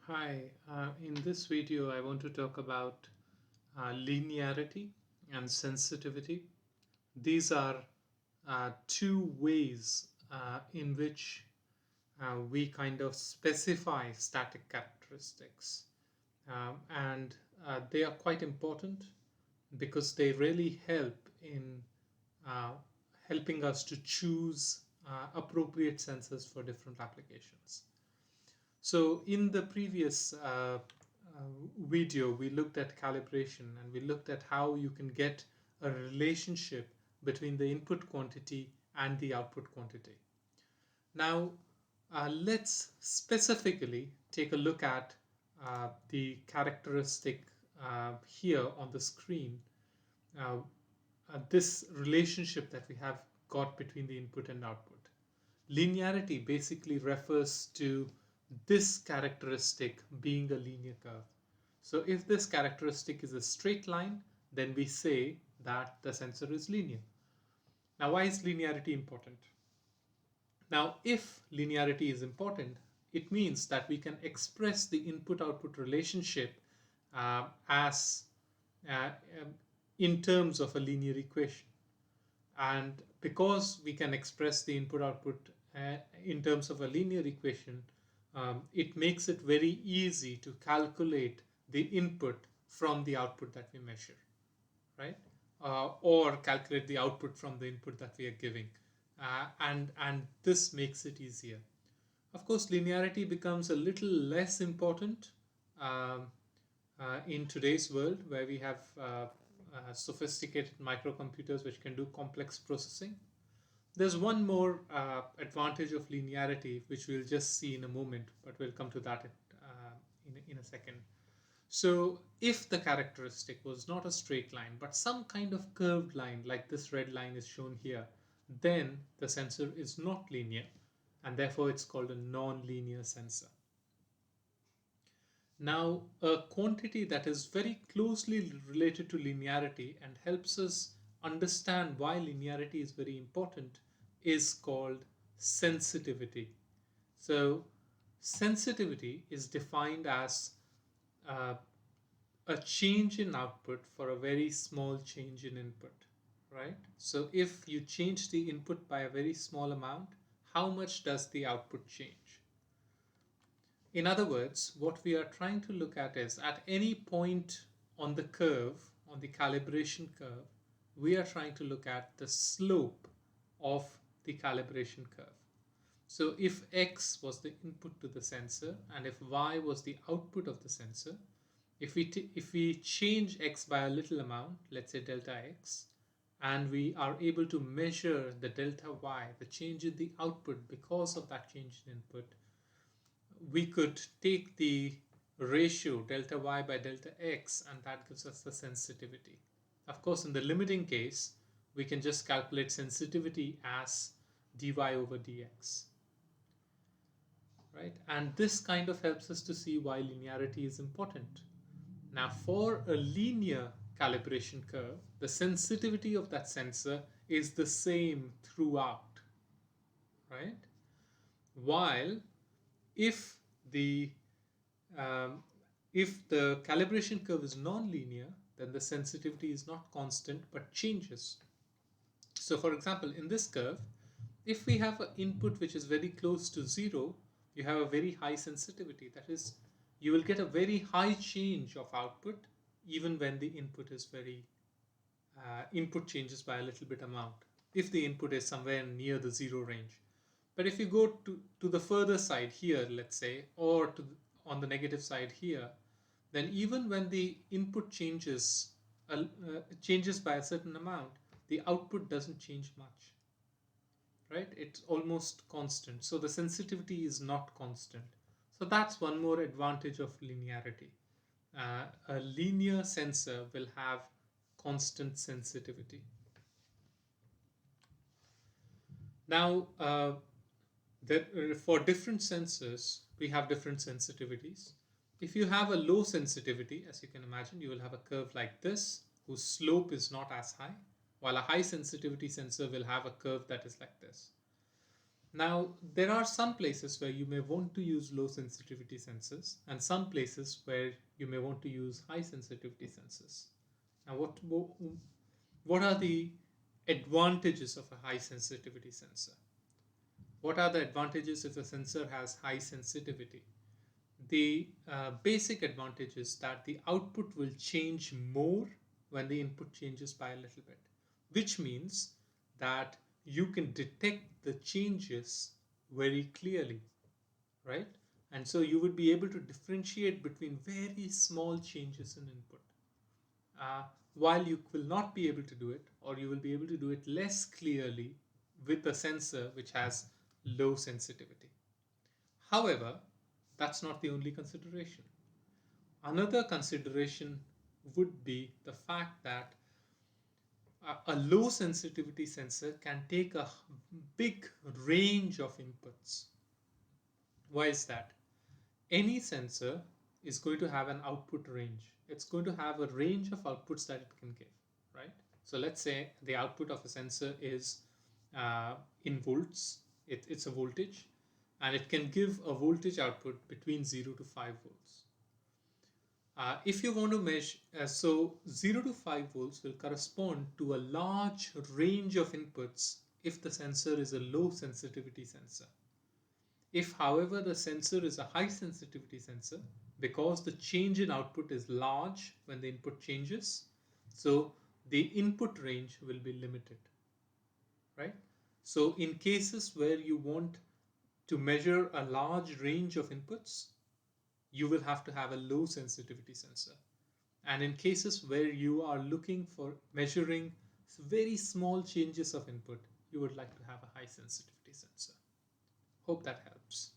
Hi, in this video, I want to talk about linearity and sensitivity. These are two ways in which we kind of specify static characteristics. And they are quite important because they really help in uh, helping us to choose appropriate sensors for different applications. So in the previous video, we looked at calibration and we looked at how you can get a relationship between the input quantity and the output quantity. Now, let's specifically take a look at the characteristic here on the screen, uh, this relationship that we have got between the input and output. Linearity basically refers to this characteristic being a linear curve. So if this characteristic is a straight line, then we say that the sensor is linear. Now, why is linearity important? Now, if linearity is important, it means that we can express the input-output relationship as um, in terms of a linear equation. And because we can express the input output in terms of a linear equation, it makes it very easy to calculate the input from the output that we measure, right? Or calculate the output from the input that we are giving. And this makes it easier. Of course, linearity becomes a little less important um, in today's world where we have sophisticated microcomputers which can do complex processing. There's one more advantage of linearity, which we'll just see in a moment, but we'll come to that in a second. So, if the characteristic was not a straight line, but some kind of curved line, like this red line is shown here, then the sensor is not linear, and therefore it's called a non-linear sensor. Now, a quantity that is very closely related to linearity and helps us understand why linearity is very important is called sensitivity. So, sensitivity is defined as uh, a change in output for a very small change in input, right? So, if you change the input by a very small amount, how much does the output change? In other words, what we are trying to look at is at any point on the curve, on the calibration curve, we are trying to look at the slope of the calibration curve. So if X was the input to the sensor and if Y was the output of the sensor, if we change X by a little amount, let's say delta X, and we are able to measure the delta Y, the change in the output because of that change in input, we could take the ratio delta y by delta x, and that gives us the sensitivity. Of course, in the limiting case, we can just calculate sensitivity as dy over dx, right? And this kind of helps us to see why linearity is important. Now, for a linear calibration curve, the sensitivity of that sensor is the same throughout, right? While if the um, if the calibration curve is non-linear, then the sensitivity is not constant but changes. So for example, in this curve, if we have an input which is very close to zero, you have a very high sensitivity. That is, you will get a very high change of output even when the input is very input changes by a little bit amount if the input is somewhere near the zero range. But if you go to the further side here, let's say, or on the negative side here, then even when the input changes by a certain amount, the output doesn't change much, right? It's almost constant. So the sensitivity is not constant. So that's one more advantage of linearity. A linear sensor will have constant sensitivity. Now, for different sensors, we have different sensitivities. If you have a low sensitivity, as you can imagine, you will have a curve like this, whose slope is not as high, while a high sensitivity sensor will have a curve that is like this. Now, there are some places where you may want to use low sensitivity sensors and some places where you may want to use high sensitivity sensors. Now, what are the advantages of a high sensitivity sensor? What are the advantages if a sensor has high sensitivity? The basic advantage is that the output will change more when the input changes by a little bit, which means that you can detect the changes very clearly, right? And so you would be able to differentiate between very small changes in input. Uh, while you will not be able to do it, or you will be able to do it less clearly with a sensor which has low sensitivity. However, that's not the only consideration. Another consideration would be the fact that a low sensitivity sensor can take a big range of inputs. Why is that? Any sensor is going to have an output range. It's going to have a range of outputs that it can give, right? So let's say the output of a sensor is in volts. It's a voltage, and it can give a voltage output between 0 to 5 volts. If you want to measure, so 0 to 5 volts will correspond to a large range of inputs if the sensor is a low sensitivity sensor. If, however, the sensor is a high sensitivity sensor, because the change in output is large when the input changes, so the input range will be limited, right? So in cases where you want to measure a large range of inputs, you will have to have a low sensitivity sensor. And in cases where you are looking for measuring very small changes of input, you would like to have a high sensitivity sensor. Hope that helps.